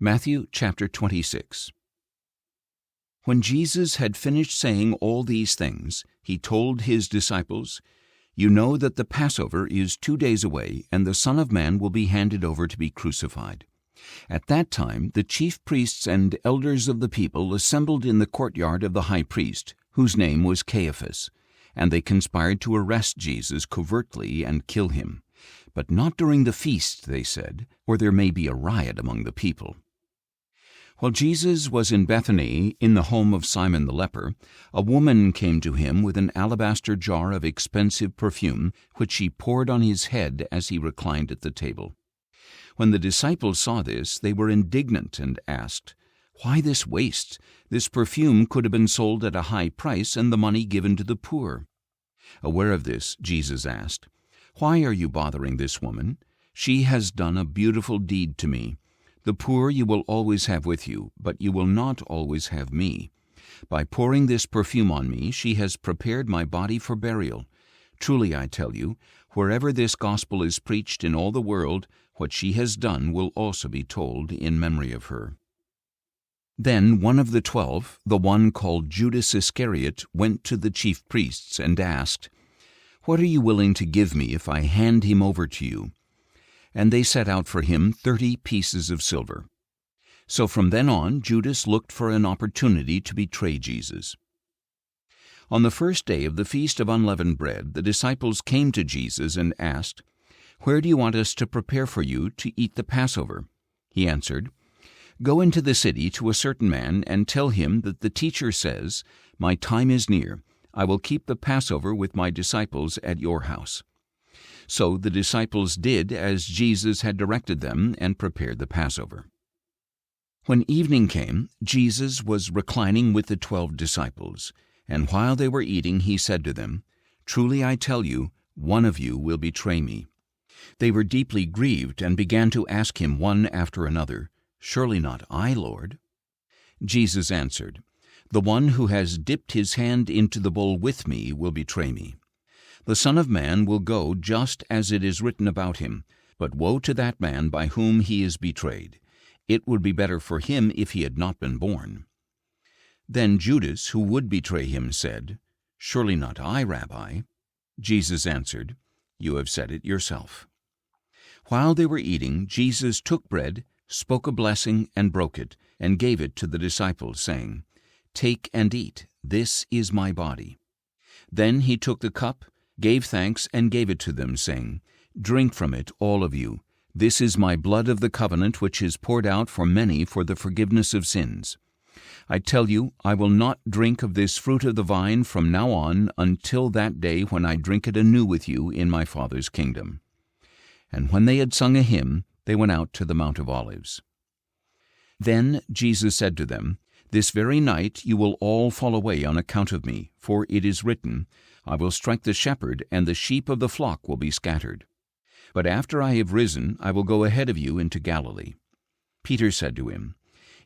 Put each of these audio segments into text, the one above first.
Matthew chapter 26. When Jesus had finished saying all these things, he told his disciples, "You know that the Passover is 2 days away, and the Son of Man will be handed over to be crucified." At that time the chief priests and elders of the people assembled in the courtyard of the high priest, whose name was Caiaphas, and they conspired to arrest Jesus covertly and kill him. But not during the feast, they said, or there may be a riot among the people. While Jesus was in Bethany, in the home of Simon the leper, a woman came to him with an alabaster jar of expensive perfume, which she poured on his head as he reclined at the table. When the disciples saw this, they were indignant and asked, "Why this waste? This perfume could have been sold at a high price and the money given to the poor." Aware of this, Jesus asked, "Why are you bothering this woman? She has done a beautiful deed to me. The poor you will always have with you, but you will not always have me. By pouring this perfume on me, she has prepared my body for burial. Truly I tell you, wherever this gospel is preached in all the world, what she has done will also be told in memory of her." Then one of the 12, the one called Judas Iscariot, went to the chief priests and asked, "What are you willing to give me if I hand him over to you?" And they set out for him 30 pieces of silver. So from then on, Judas looked for an opportunity to betray Jesus. On the first day of the Feast of Unleavened Bread, the disciples came to Jesus and asked, "Where do you want us to prepare for you to eat the Passover?" He answered, "Go into the city to a certain man and tell him that the teacher says, 'My time is near. I will keep the Passover with my disciples at your house.'" So the disciples did as Jesus had directed them and prepared the Passover. When evening came, Jesus was reclining with the 12 disciples, and while they were eating, he said to them, "Truly I tell you, one of you will betray me." They were deeply grieved and began to ask him one after another, "Surely not I, Lord?" Jesus answered, "The one who has dipped his hand into the bowl with me will betray me. The Son of Man will go just as it is written about him, but woe to that man by whom he is betrayed. It would be better for him if he had not been born." Then Judas, who would betray him, said, "Surely not I, Rabbi?" Jesus answered, "You have said it yourself." While they were eating, Jesus took bread, spoke a blessing, and broke it, and gave it to the disciples, saying, "Take and eat, this is my body." Then he took the cup, gave thanks, and gave it to them, saying, "Drink from it, all of you. This is my blood of the covenant, which is poured out for many for the forgiveness of sins. I tell you, I will not drink of this fruit of the vine from now on until that day when I drink it anew with you in my Father's kingdom." And when they had sung a hymn, they went out to the Mount of Olives. Then Jesus said to them, "This very night you will all fall away on account of me, for it is written, 'I will strike the shepherd, and the sheep of the flock will be scattered.' But after I have risen, I will go ahead of you into Galilee." Peter said to him,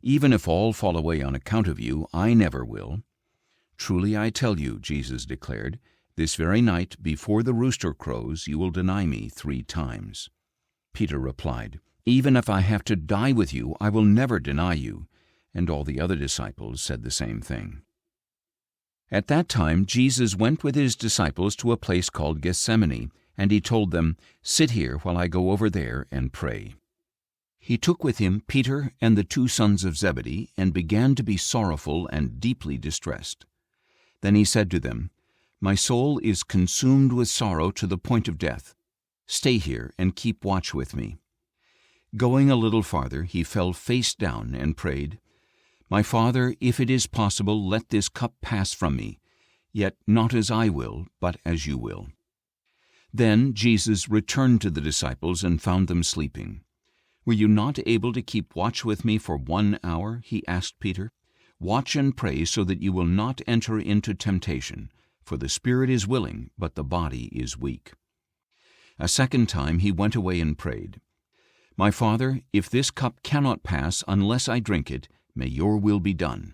"Even if all fall away on account of you, I never will." "Truly I tell you," Jesus declared, "this very night, before the rooster crows, you will deny me 3 times." Peter replied, "Even if I have to die with you, I will never deny you." And all the other disciples said the same thing. At that time Jesus went with his disciples to a place called Gethsemane, and he told them, "Sit here while I go over there and pray." He took with him Peter and the 2 sons of Zebedee, and began to be sorrowful and deeply distressed. Then he said to them, "My soul is consumed with sorrow to the point of death. Stay here and keep watch with me." Going a little farther, he fell face down and prayed, "My Father, if it is possible, let this cup pass from me, yet not as I will, but as you will." Then Jesus returned to the disciples and found them sleeping. "Were you not able to keep watch with me for 1 hour?" he asked Peter. "Watch and pray so that you will not enter into temptation, for the spirit is willing, but the body is weak." A second time he went away and prayed, "My Father, if this cup cannot pass unless I drink it, may your will be done."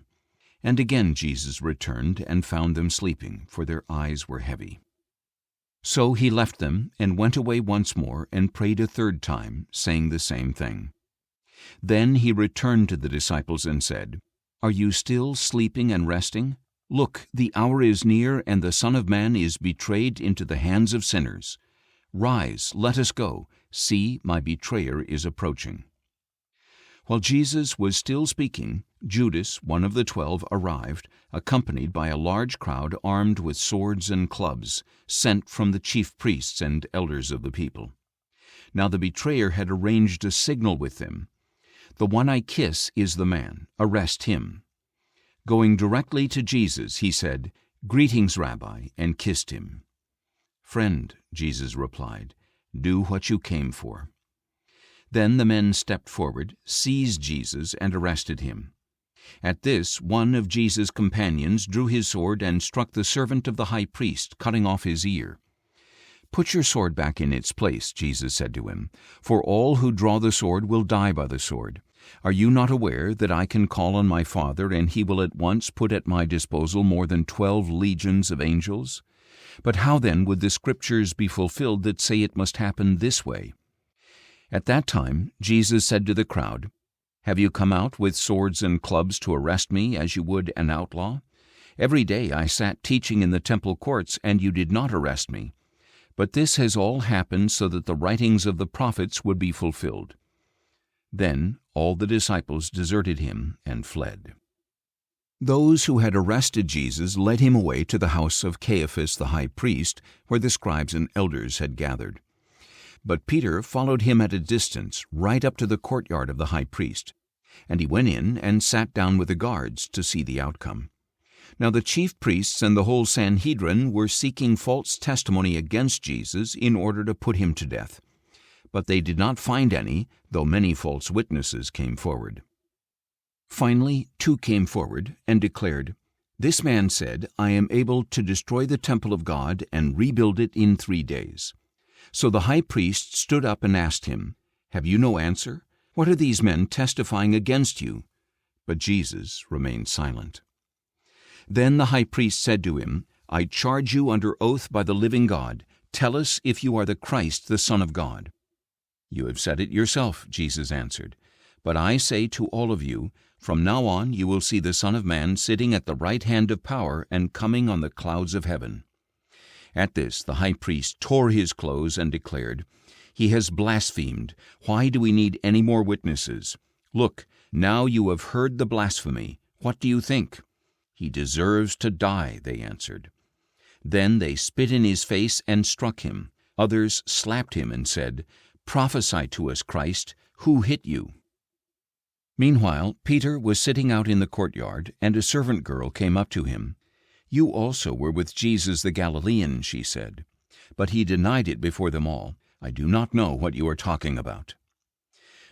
And again Jesus returned and found them sleeping, for their eyes were heavy. So he left them and went away once more and prayed a third time, saying the same thing. Then he returned to the disciples and said, "Are you still sleeping and resting? Look, the hour is near, and the Son of Man is betrayed into the hands of sinners. Rise, let us go. See, my betrayer is approaching." While Jesus was still speaking, Judas, one of the 12, arrived, accompanied by a large crowd armed with swords and clubs, sent from the chief priests and elders of the people. Now the betrayer had arranged a signal with them. "The one I kiss is the man. Arrest him." Going directly to Jesus, he said, "Greetings, Rabbi," and kissed him. "Friend," Jesus replied, "do what you came for." Then the men stepped forward, seized Jesus, and arrested him. At this, one of Jesus' companions drew his sword and struck the servant of the high priest, cutting off his ear. "Put your sword back in its place," Jesus said to him, "for all who draw the sword will die by the sword. Are you not aware that I can call on my Father, and he will at once put at my disposal more than 12 legions of angels? But how then would the Scriptures be fulfilled that say it must happen this way?" At that time Jesus said to the crowd, "Have you come out with swords and clubs to arrest me as you would an outlaw? Every day I sat teaching in the temple courts, and you did not arrest me. But this has all happened so that the writings of the prophets would be fulfilled." Then all the disciples deserted him and fled. Those who had arrested Jesus led him away to the house of Caiaphas the high priest, where the scribes and elders had gathered. But Peter followed him at a distance, right up to the courtyard of the high priest, and he went in and sat down with the guards to see the outcome. Now the chief priests and the whole Sanhedrin were seeking false testimony against Jesus in order to put him to death. But they did not find any, though many false witnesses came forward. Finally, 2 came forward and declared, "This man said, 'I am able to destroy the temple of God and rebuild it in 3 days.'" So the high priest stood up and asked him, "Have you no answer? What are these men testifying against you?" But Jesus remained silent. Then the high priest said to him, "I charge you under oath by the living God. Tell us if you are the Christ, the Son of God." "You have said it yourself," Jesus answered. "But I say to all of you, from now on you will see the Son of Man sitting at the right hand of power and coming on the clouds of heaven." At this the high priest tore his clothes and declared, "He has blasphemed. Why do we need any more witnesses? Look, now you have heard the blasphemy. What do you think?" "He deserves to die," they answered. Then they spit in his face and struck him. Others slapped him and said, "Prophesy to us, Christ. Who hit you?" Meanwhile, Peter was sitting out in the courtyard, and a servant girl came up to him. "You also were with Jesus the Galilean," she said. But he denied it before them all. "I do not know what you are talking about."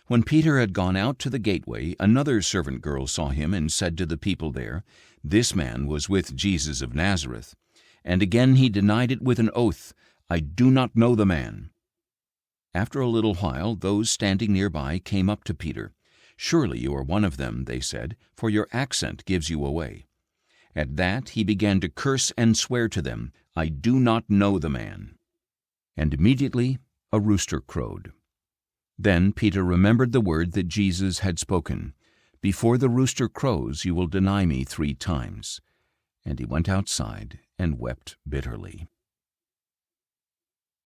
When Peter had gone out to the gateway, another servant girl saw him and said to the people there, "This man was with Jesus of Nazareth." And again he denied it with an oath, "I do not know the man." After a little while, those standing nearby came up to Peter. "Surely you are one of them," they said, "for your accent gives you away." At that he began to curse and swear to them, "I do not know the man." And immediately a rooster crowed. Then Peter remembered the word that Jesus had spoken, "Before the rooster crows, you will deny me 3 times." And he went outside and wept bitterly.